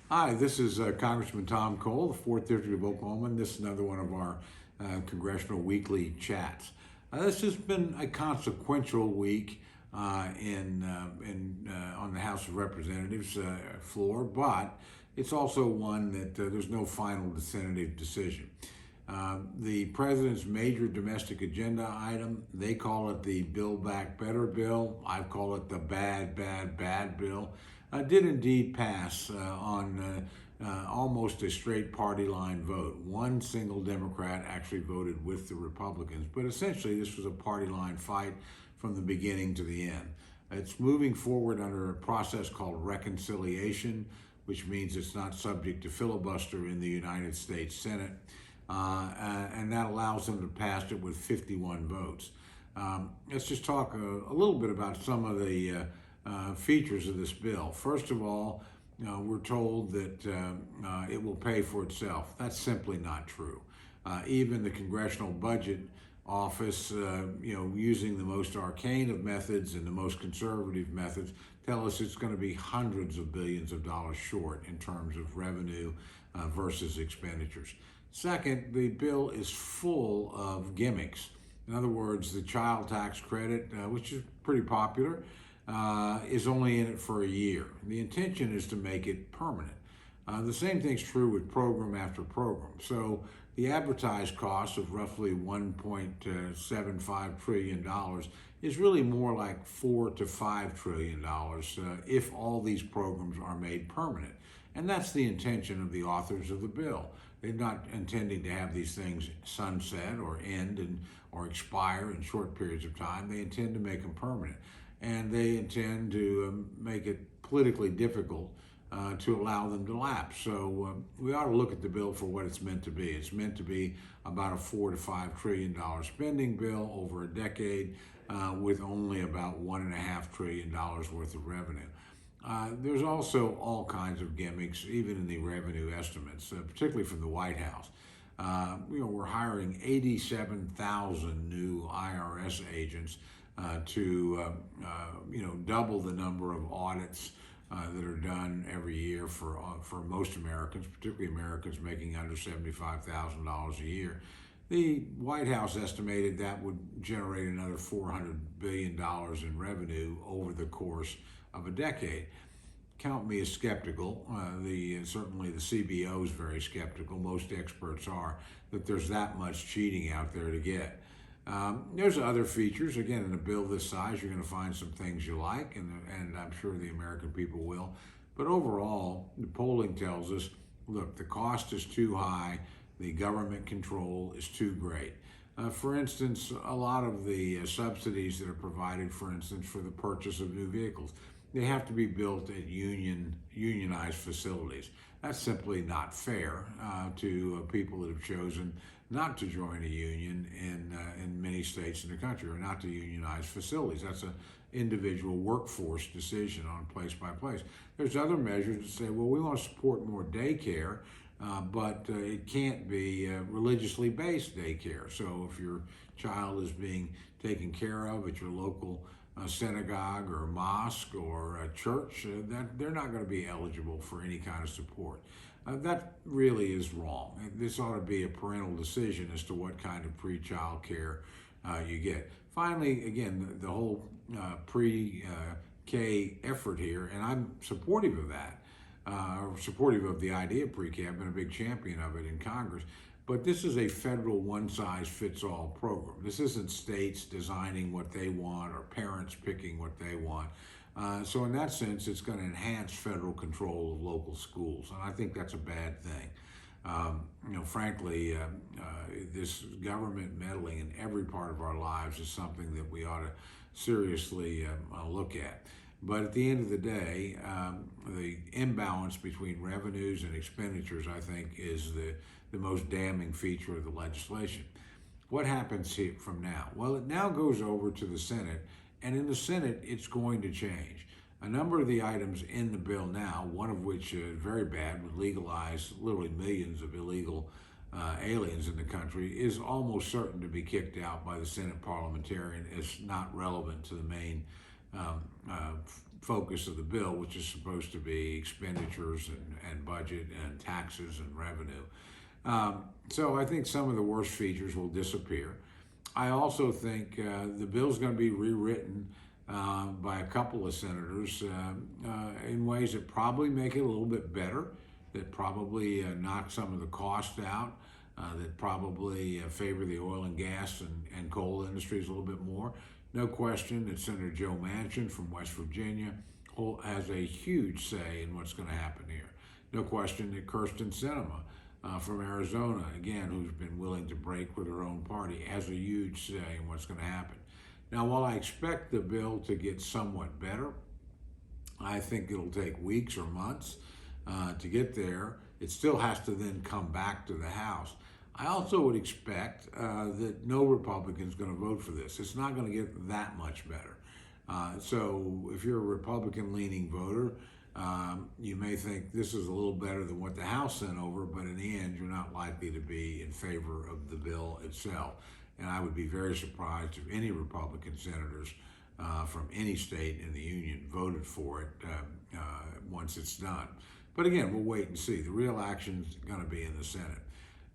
Hi, this is Congressman Tom Cole, the 4th District of Oklahoma, and this is another one of our congressional weekly chats. This has been a consequential week on the House of Representatives floor, but it's also one that there's no final definitive decision. The president's major domestic agenda item, they call it the Build Back Better bill. I call it the bad bill. Did indeed pass on almost a straight party line vote. One single Democrat actually voted with the Republicans, but essentially this was a party line fight from the beginning to the end. It's moving forward under a process called reconciliation, which means it's not subject to filibuster in the United States Senate. And that allows them to pass it with 51 votes. Let's just talk a little bit about some of the features of this bill. First of all, we're told that it will pay for itself. That's simply not true. Even the Congressional Budget Office, using the most arcane of methods and the most conservative methods, tell us it's going to be hundreds of billions of dollars short in terms of revenue versus expenditures. Second, the bill is full of gimmicks. In other words, the child tax credit, which is pretty popular, is only in it for a year. The intention is to make it permanent. The same thing's true with program after program. So the advertised cost of roughly $1.75 trillion is really more like $4 to $5 trillion if all these programs are made permanent. And that's the intention of the authors of the bill. They're not intending to have these things sunset or end or expire in short periods of time. They intend to make them permanent. And they intend to make it politically difficult to allow them to lapse. So we ought to look at the bill for what it's meant to be. It's meant to be about a $4 to $5 trillion spending bill over a decade with only about $1.5 trillion worth of revenue. There's also all kinds of gimmicks, even in the revenue estimates, particularly from the White House. We're hiring 87,000 new IRS agents to double the number of audits that are done every year for most Americans, particularly Americans making under $75,000 a year. The White House estimated that would generate another $400 billion in revenue over the course of a decade. Count me as skeptical. Certainly the CBO is very skeptical. Most experts are that there's that much cheating out there to get. There's other features. Again, in a bill this size, you're going to find some things you like, and I'm sure the American people will. But overall, the polling tells us, look, the cost is too high, the government control is too great. For instance, a lot of the subsidies that are provided, for instance, for the purchase of new vehicles, they have to be built at unionized facilities. That's simply not fair to people that have chosen not to join a union in many states in the country, or not to unionize facilities. That's an individual workforce decision on place by place. There's other measures that say, well, we want to support more daycare, but it can't be religiously based daycare. So if your child is being taken care of at your local synagogue or mosque or a church, that they're not going to be eligible for any kind of support. That really is wrong. This ought to be a parental decision as to what kind of pre-child care you get. Finally, again, the whole pre-K effort here, and I'm supportive of that, supportive of the idea of pre-K. I've been a big champion of it in Congress. But this is a federal one-size-fits-all program. This isn't states designing what they want or parents picking what they want. So in that sense, it's going to enhance federal control of local schools, and I think that's a bad thing. Frankly, this government meddling in every part of our lives is something that we ought to seriously look at. But at the end of the day, the imbalance between revenues and expenditures, I think, is the most damning feature of the legislation. What happens here from now? Well, it now goes over to the Senate, and in the Senate, it's going to change. A number of the items in the bill now, one of which is very bad, would legalize literally millions of illegal aliens in the country, is almost certain to be kicked out by the Senate parliamentarian as not relevant to the main focus of the bill, which is supposed to be expenditures and budget and taxes and revenue. So I think some of the worst features will disappear. I also think the bill's going to be rewritten by a couple of senators in ways that probably make it a little bit better, that probably knock some of the cost out, that probably favor the oil and gas and coal industries a little bit more. No question that Senator Joe Manchin from West Virginia has a huge say in what's going to happen here. No question that Kirsten Sinema from Arizona, again, who's been willing to break with her own party, has a huge say in what's going to happen. Now, while I expect the bill to get somewhat better, I think it'll take weeks or months to get there. It still has to then come back to the House. I also would expect that no Republican's going to vote for this. It's not going to get that much better. So if you're a Republican-leaning voter, you may think this is a little better than what the House sent over, but in the end, you're not likely to be in favor of the bill itself. And I would be very surprised if any Republican senators from any state in the union voted for it once it's done. But again, we'll wait and see. The real action's going to be in the Senate.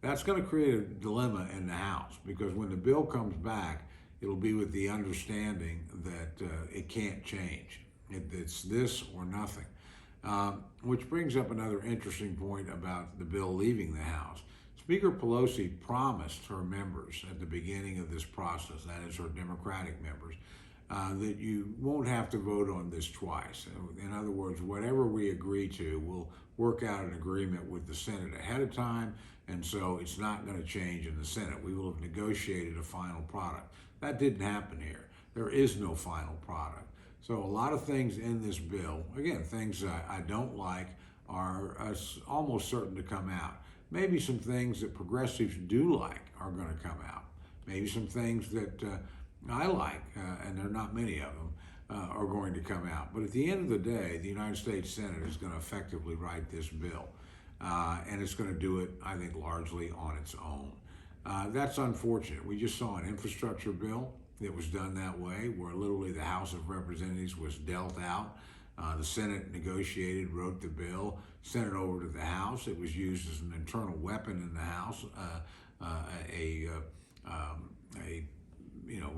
That's going to create a dilemma in the House, because when the bill comes back, it'll be with the understanding that it can't change. It's this or nothing. Which brings up another interesting point about the bill leaving the House. Speaker Pelosi promised her members at the beginning of this process, that is her Democratic members, that you won't have to vote on this twice. In other words, whatever we agree to, we'll work out an agreement with the Senate ahead of time, and so it's not going to change in the Senate. We will have negotiated a final product. That didn't happen here. There is no final product. So a lot of things in this bill, again, things I don't like, are almost certain to come out. Maybe some things that progressives do like are going to come out. Maybe some things that I like, and there are not many of them, are going to come out. But at the end of the day, the United States Senate is going to effectively write this bill. And it's going to do it, I think, largely on its own. That's unfortunate. We just saw an infrastructure bill that was done that way, where literally the House of Representatives was dealt out. The Senate negotiated, wrote the bill, sent it over to the House. It was used as an internal weapon in the House, a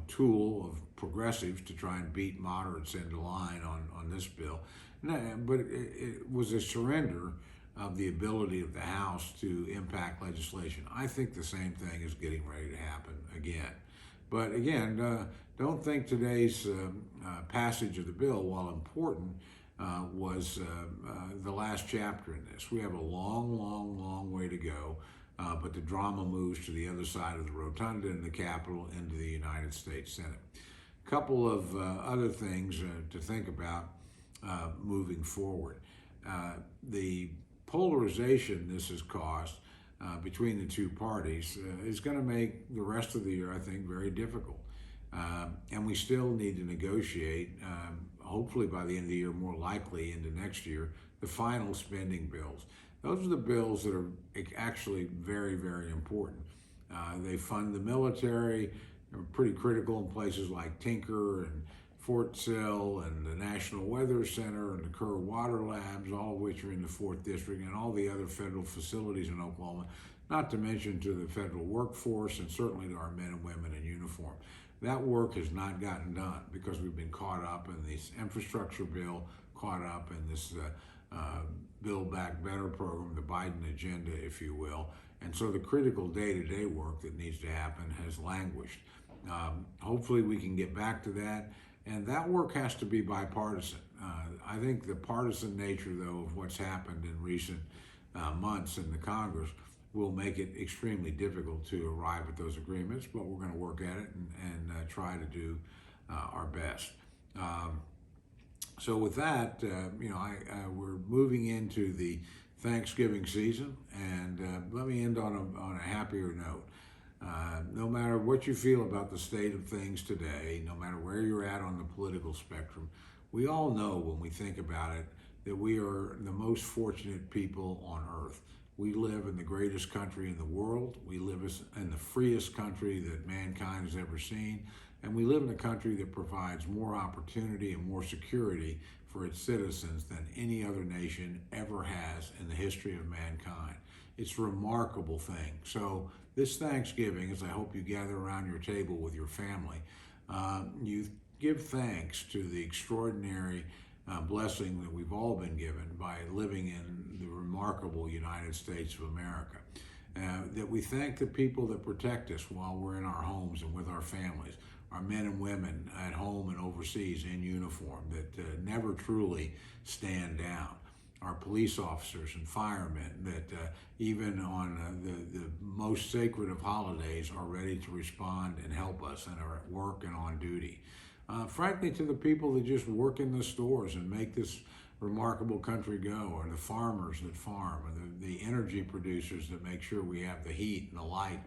tool of progressives to try and beat moderates into line on this bill. But it was a surrender of the ability of the House to impact legislation. I think the same thing is getting ready to happen again. But again, don't think today's passage of the bill, while important, was the last chapter in this. We have a long, long, long way to go, but the drama moves to the other side of the rotunda in the Capitol into the United States Senate. A couple of other things to think about moving forward. The polarization this has caused between the two parties is going to make the rest of the year, I think, very difficult. And we still need to negotiate, hopefully by the end of the year, more likely into next year, the final spending bills. Those are the bills that are actually very, very important. They fund the military. They're pretty critical in places like Tinker and Fort Sill and the National Weather Center and the Kerr Water Labs, all of which are in the 4th District, and all the other federal facilities in Oklahoma, not to mention to the federal workforce and certainly to our men and women in uniform. That work has not gotten done because we've been caught up in this infrastructure bill, caught up in this Build Back Better program, the Biden agenda, if you will. And so the critical day-to-day work that needs to happen has languished. Hopefully we can get back to that. And that work has to be bipartisan. I think the partisan nature, though, of what's happened in recent months in the Congress will make it extremely difficult to arrive at those agreements, but we're going to work at it and try to do our best. So with that, we're moving into the Thanksgiving season, and let me end on a happier note. No matter what you feel about the state of things today, no matter where you're at on the political spectrum, we all know when we think about it that we are the most fortunate people on earth. We live in the greatest country in the world. We live in the freest country that mankind has ever seen. And we live in a country that provides more opportunity and more security for its citizens than any other nation ever has in the history of mankind. It's a remarkable thing. So this Thanksgiving, as I hope you gather around your table with your family, you give thanks to the extraordinary blessing that we've all been given by living in the remarkable United States of America. That we thank the people that protect us while we're in our homes and with our families, our men and women at home and overseas in uniform that never truly stand down, our police officers and firemen that even on the most sacred of holidays are ready to respond and help us and are at work and on duty. Frankly, to the people that just work in the stores and make this remarkable country go, or the farmers that farm, or the energy producers that make sure we have the heat and the light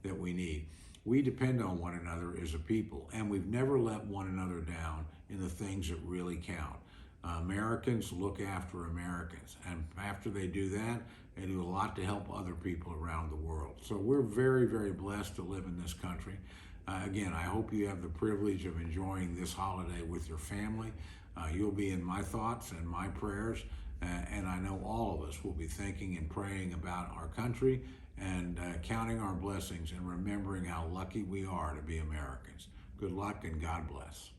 that we need. We depend on one another as a people, and we've never let one another down in the things that really count. Americans look after Americans, and after they do that, they do a lot to help other people around the world. So we're very, very blessed to live in this country. Again, I hope you have the privilege of enjoying this holiday with your family. You'll be in my thoughts and my prayers, and I know all of us will be thinking and praying about our country and counting our blessings and remembering how lucky we are to be Americans. Good luck and God bless.